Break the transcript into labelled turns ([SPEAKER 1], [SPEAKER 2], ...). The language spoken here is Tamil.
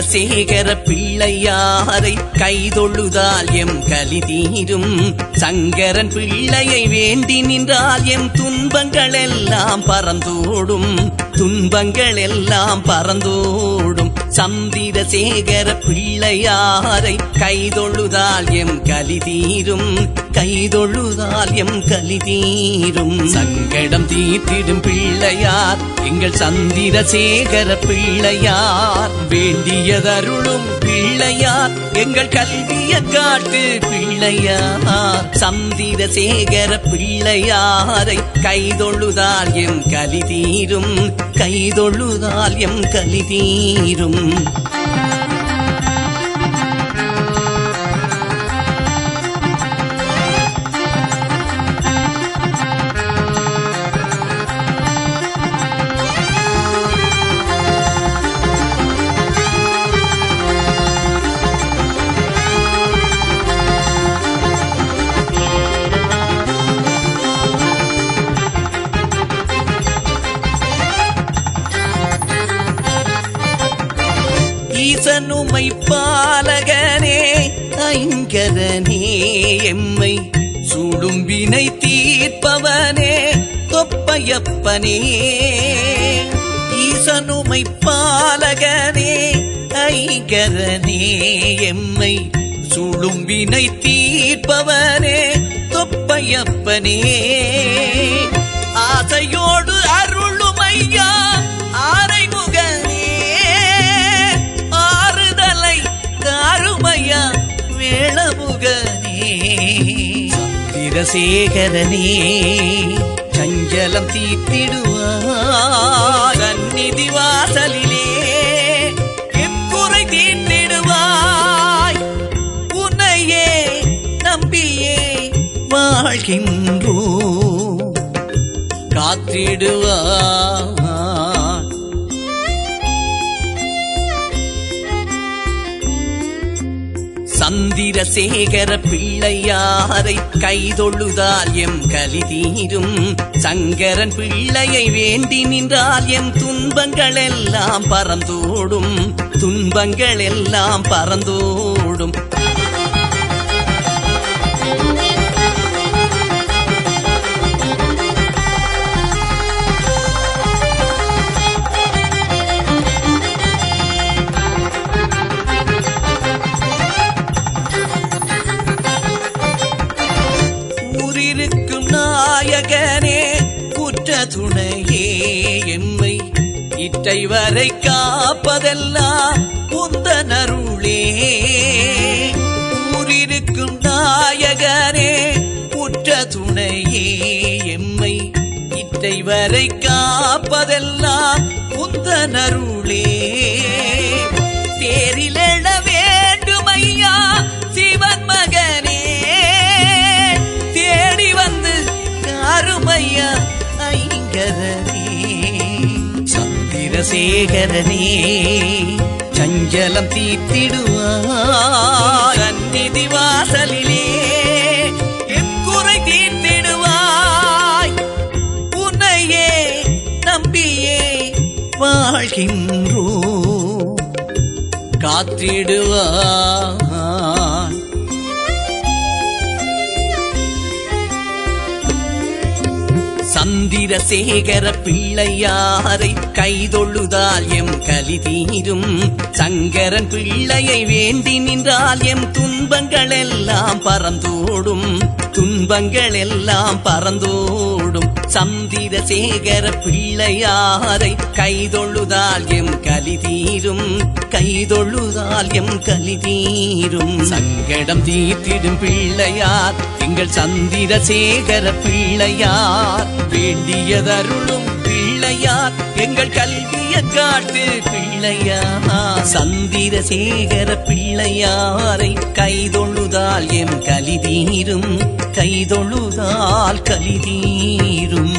[SPEAKER 1] சந்திரசேகர பிள்ளையாரை கைதொழுதால் எம் கலி தீரும். சங்கரன் பிள்ளையை வேண்டி நின்றால் எம் துன்பங்கள் எல்லாம் பறந்தோடும், துன்பங்கள் எல்லாம் பறந்தோடும். சந்திரசேகர பிள்ளையாரை கைதொழுதால் எம் கலி தீரும், கைதொழுதால் எம் கலி தீரும். சங்கடம் தீர்த்திடும் பிள்ளையார் எங்கள் சந்திரசேகர பிள்ளையார், வேண்டியதருளும் பிள்ளையார் எங்கள் கல்விய காட்டு பிள்ளையார். சந்திரசேகர பிள்ளையாரை கைதொழுதால் எம் கலி தீரும், கைதொழுதால் எம் கலி தீரும். ஈசனுமை பாலகனே ஐங்கரனே எம்மை சுடும்பினை தீர்ப்பவனே தொப்பையப்பனே. ஈசனுமை பாலகனே ஐங்கரனே எம்மை சுடும்பினை தீர்ப்பவனே தொப்பையப்பனே. ஆசையோடு அருளுமையா ஆரைமுகனே, ஆறுதலை தாருமையா வேளமுகனே. சந்திரசேகரனே சஞ்சலம் தீர்த்திடுவாய், சந்நிதி வாசலிலே எக்குறை தீர்த்திடுவாய். உன்னையே நம்பியே வாழ்கின்றோ காத்திடுவாய். சந்திரசேகர பிள்ளையாரை கைதொழுதால் எம் கலி தீரும். சங்கரன் பிள்ளையை வேண்டி நின்றால் எம் துன்பங்கள் எல்லாம் பறந்தோடும், துன்பங்கள் எல்லாம் பறந்தோடும். நாயகனே குற்ற துணையே எம்மை இட்டை வரை காப்பதெல்லாம் உந்தனருளே. ஊரிருக்கும் நாயகனே குற்ற துணையே எம்மை இட்டை வரை காப்பதெல்லாம் உந்தனருளே. தேரிலெழ வேண்டுமையா சிவன் மகனே, தேடி வந்து அருமையா ஐங்கரனே. சந்திரசேகரனே சஞ்சலம் தீர்த்திடுவாய், சந்நிதி வாசலிலே எக்குறை தீர்த்திடுவாய். உன்னையே நம்பியே வாழ்கின்றோ காத்திடுவாய். சந்திரசேகர பிள்ளையாரை கைதொழுதால் எம் கலி தீரும். சங்கரன் பிள்ளையை வேண்டி நின்றால் எம் துன்பங்கள் எல்லாம் பறந்தோடும், துன்பங்கள் எல்லாம் பறந்தோடும். சந்திரசேகர பிள்ளையாரை கைதொழுதால் எம் கலி தீரும், கைதொழுதால் எம் கலி தீரும். சங்கடம் தீர்த்திடும் பிள்ளையார் எங்கள் சந்திரசேகர பிள்ளையார், வேண்டியதருளும் பிள்ளையார் எங்கள் கல்விய காட்டு பிள்ளையார். சந்திரசேகர பிள்ளையாரை கைதொழுதால் எம் கலி தீரும், கைதொழுதால் கலி தீரும்.